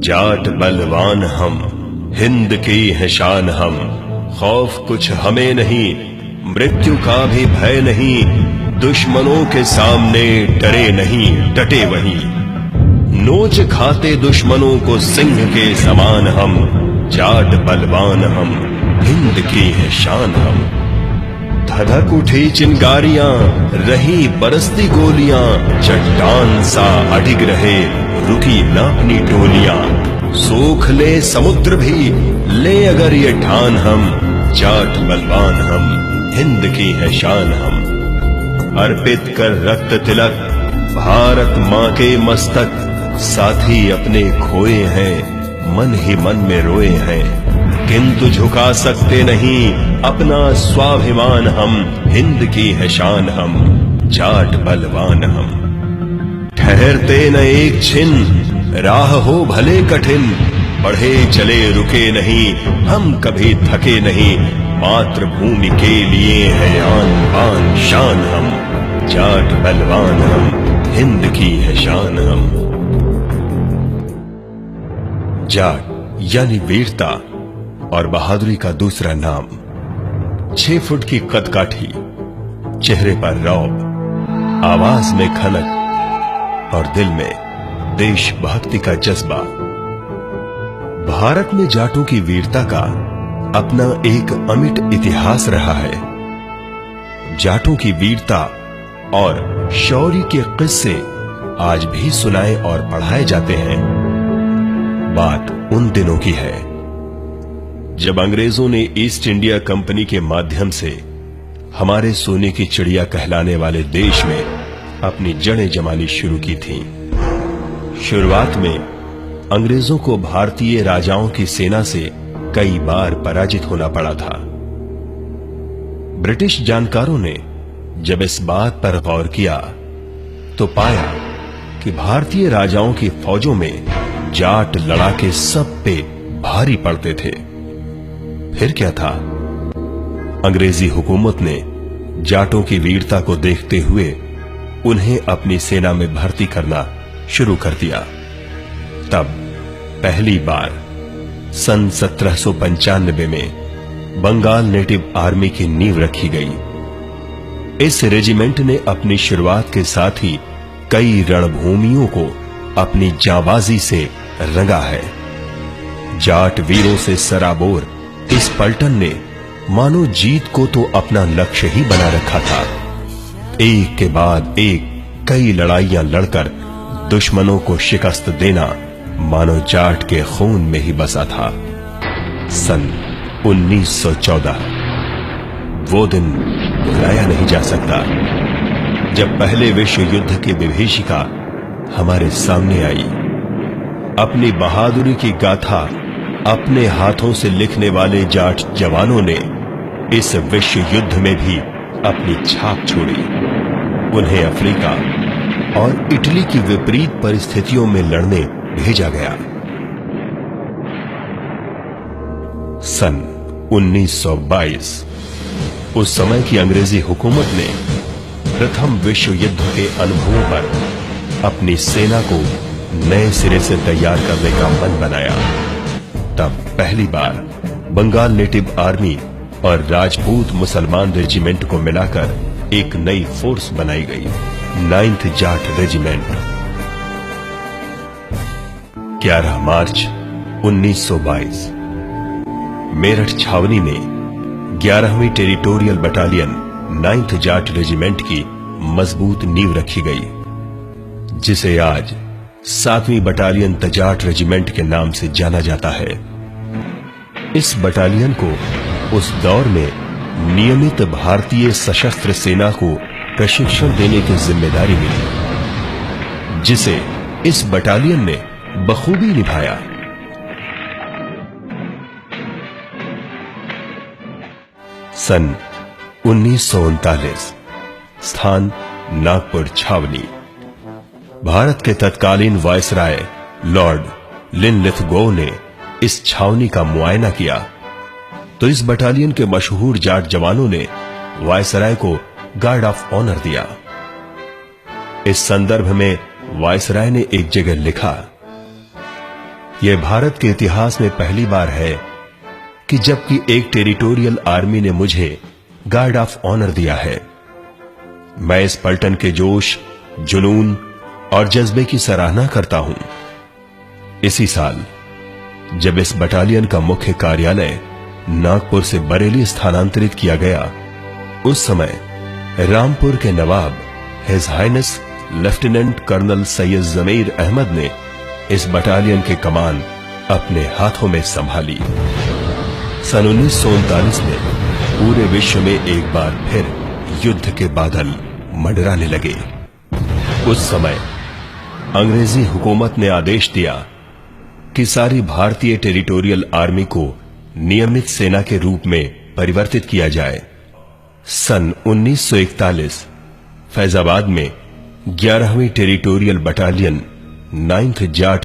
जाट बलवान हम, हिंद की है शान हम। खौफ कुछ हमें नहीं, मृत्यु का भी भय नहीं। दुश्मनों के सामने डरे नहीं, डटे वहीं। नोच खाते दुश्मनों को सिंह के समान हम। जाट बलवान हम, हिंद की है शान हम। धधक उठी चिंगारियां, रही बरसती गोलियां। चट्टान सा अडिग रहे, रुकी न अपनी टोलियां। सोख ले समुद्र भी, ले अगर ये ठान हम। जाट बलवान हम, हिंद की है शान हम। अर्पित कर रक्त तिलक, भारत माँ के मस्तक। साथी अपने खोए हैं, मन ही मन में रोए हैं। किंतु झुका सकते नहीं अपना स्वाभिमान हम। हिंद की है शान हम, जाट बलवान हम। ठहरते न एक छिन, राह हो भले कठिन। बढ़े चले रुके नहीं, हम कभी थके नहीं। मातृभूमि के लिए है आन बान शान हम। जाट बलवान हम, हिंद की है शान हम। जाट यानी वीरता और बहादुरी का दूसरा नाम। 6 फुट की कदकाठी, चेहरे पर रौब, आवाज में खनक और दिल में देशभक्ति का जज्बा। भारत में जाटों की वीरता का अपना एक अमिट इतिहास रहा है। जाटों की वीरता और शौर्य के किस्से आज भी सुनाए और पढ़ाए जाते हैं। बात उन दिनों की है जब अंग्रेजों ने ईस्ट इंडिया कंपनी के माध्यम से हमारे सोने की चिड़िया कहलाने वाले देश में अपनी जड़ें जमानी शुरू की थी। शुरुआत में अंग्रेजों को भारतीय राजाओं की सेना से कई बार पराजित होना पड़ा था। ब्रिटिश जानकारों ने जब इस बात पर गौर किया तो पाया कि भारतीय राजाओं की फौजों में जाट लड़ाके सब पे भारी पड़ते थे। फिर क्या था, अंग्रेजी हुकूमत ने जाटों की वीरता को देखते हुए उन्हें अपनी सेना में भर्ती करना शुरू कर दिया। तब पहली बार सन 1795 में बंगाल नेटिव आर्मी की नींव रखी गई। इस रेजिमेंट ने अपनी शुरुआत के साथ ही कई रणभूमियों को अपनी जांबाजी से रंगा है। जाट वीरों से सराबोर इस पलटन ने मानो जीत को तो अपना लक्ष्य ही बना रखा था। एक के बाद एक कई लड़ाइयां लड़कर दुश्मनों को शिकस्त देना मानो जाट के खून में ही बसा था। सन 1914 वो दिन भुलाया नहीं जा सकता जब पहले विश्व युद्ध की विभीषिका हमारे सामने आई। अपनी बहादुरी की गाथा अपने हाथों से लिखने वाले जाट जवानों ने इस विश्व युद्ध में भी अपनी छाप छोड़ी। उन्हें अफ्रीका और इटली की विपरीत परिस्थितियों में लड़ने भेजा गया। सन 1922 उस समय की अंग्रेजी हुकूमत ने प्रथम विश्व युद्ध के अनुभवों पर अपनी सेना को नए सिरे से तैयार करने का मन बनाया। तब पहली बार बंगाल नेटिव आर्मी और राजपूत मुसलमान रेजिमेंट को मिलाकर एक नई फोर्स बनाई गई, 9th जाट रेजिमेंट। 11 मार्च 1922 मेरठ छावनी में 11वीं territorial battalion 9th Jat regiment की मजबूत नींव रखी गई, जिसे आज 7वीं बटालियन तजाट रेजिमेंट के नाम से जाना जाता है। इस बटालियन को उस दौर में नियमित भारतीय सशस्त्र सेना को प्रशिक्षण देने की जिम्मेदारी मिली, जिसे इस बटालियन ने बखूबी निभाया। सन 1939 स्थान नागपुर छावनी। भारत के तत्कालीन वायसराय लॉर्ड लिनलिथगो ने इस छावनी का मुआयना किया तो इस बटालियन के मशहूर जाट जवानों ने वायसराय को गार्ड ऑफ ऑनर दिया। इस संदर्भ में वायसराय ने एक जगह लिखा, यह भारत के इतिहास में पहली बार है कि जबकि एक टेरिटोरियल आर्मी ने मुझे गार्ड ऑफ ऑनर दिया है। मैं इस पलटन के जोश, जुनून और जज्बे की सराहना करता हूं। इसी साल जब इस बटालियन का मुख्य कार्यालय नागपुर से बरेली स्थानांतरित किया गया, उस समय रामपुर के नवाब his highness lieutenant colonel Syed Zamir Ahmad ने इस बटालियन के कमान अपने हाथों में संभाली। सन 1939 में पूरे विश्व में एक बार फिर युद्ध के बादल मंडराने लगे। उस समय अंग्रेजी हुकूमत ने आदेश दिया कि सारी भारतीय टेरिटोरियल आर्मी को नियमित सेना के रूप में परिवर्तित किया जाए। सन 1941 फैजाबाद में 11वीं टेरिटोरियल बटालियन 9th जाट